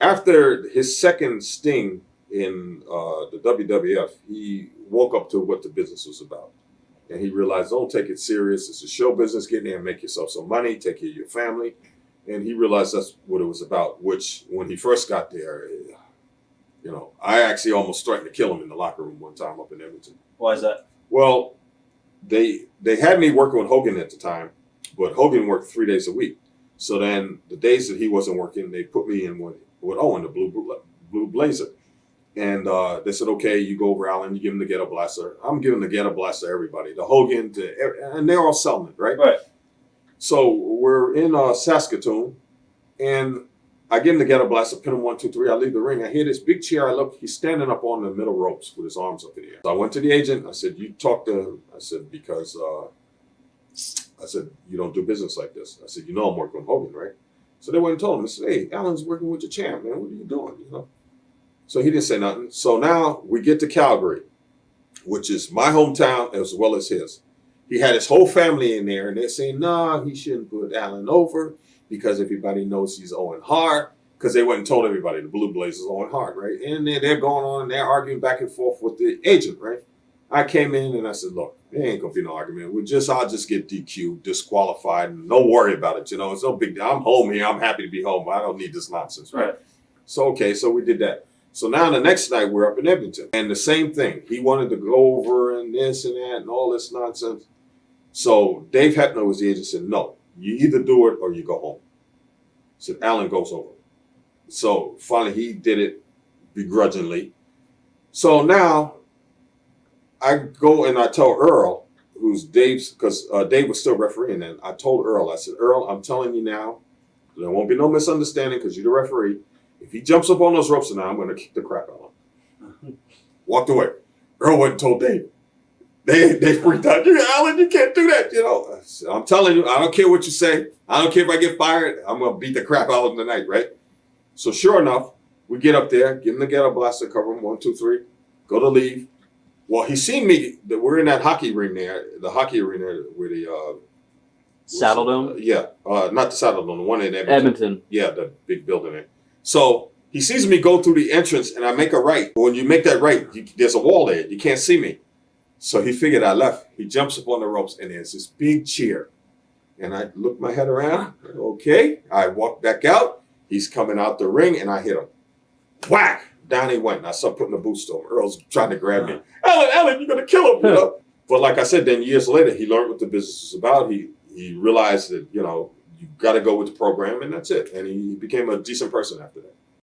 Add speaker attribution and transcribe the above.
Speaker 1: After his second sting in the WWF, he woke up to what the business was about. And he realized, don't take it serious. It's a show business. Get in there and make yourself some money, take care of your family. And he realized that's what it was about, which when he first got there, I actually almost threatened to kill him in the locker room one time up in Edmonton.
Speaker 2: Why is that?
Speaker 1: Well, they had me working with Hogan at the time, but Hogan worked 3 days a week. So then the days that he wasn't working, they put me in with Owen, the Blue Blazer. And they said, okay, you go over Allen, you give him the ghetto blaster. I'm giving the ghetto blaster to everybody, the Hogan, and they're all selling it, right?
Speaker 2: Right.
Speaker 1: So we're in Saskatchewan, and I give him the ghetto blaster, pin him 1, 2, 3. I leave the ring. I hear this big chair. I look, he's standing up on the middle ropes with his arms up in the air. So I went to the agent. I said, you talk to him. I said, because I said, you don't do business like this. I said, I'm working with Hogan, right? So they went and told him. I said, hey, Allen's working with your champ, man. What are you doing? So he didn't say nothing. So now we get to Calgary, which is my hometown as well as his. He had his whole family in there, and they're saying, no, he shouldn't put Allen over because everybody knows he's Owen Hart, because they went and told everybody the Blue Blazers Owen Hart, right? And they're going on and they're arguing back and forth with the agent, right? I came in and I said, look, there ain't going to be no argument. I'll just get DQ'd, disqualified, and don't worry about it. It's no big deal. I'm home here. I'm happy to be home. I don't need this nonsense, right? So, okay, so we did that. So now the next night we're up in Edmonton, and the same thing. He wanted to go over and this and that and all this nonsense. So Dave Hepner was the agent, said, no, you either do it or you go home. Said, Allen goes over. So finally he did it begrudgingly. So now I go and I tell Earl, who's Dave's, because Dave was still refereeing, and I told Earl, I said, Earl, I'm telling you now, there won't be no misunderstanding because you're the referee. If he jumps up on those ropes now, I'm going to kick the crap out of him. Walked away. Earl went and told Dave. They freaked out. Allen, you can't do that. I'm telling you, I don't care what you say. I don't care if I get fired. I'm going to beat the crap out of him tonight, right? So sure enough, we get up there, give him the ghetto blaster, cover him 1, 2, 3, go to leave. Well, he seen me. We're in that hockey ring there, the hockey arena where the
Speaker 2: Saddle Dome?
Speaker 1: Yeah, not the Saddle Dome, the one in
Speaker 2: Edmonton.
Speaker 1: Yeah, the big building there. So he sees me go through the entrance, and I make a right. When you make that right, there's a wall there. You can't see me. So he figured I left. He jumps up on the ropes, and there's this big cheer. And I look my head around. Okay. I walk back out. He's coming out the ring, and I hit him. Whack! Down he went. And I started putting the boots to him. Earl's trying to grab me. Allen, you're going to kill him. But like I said, then years later, he learned what the business was about. He realized that, you got to go with the program, and that's it. And he became a decent person after that.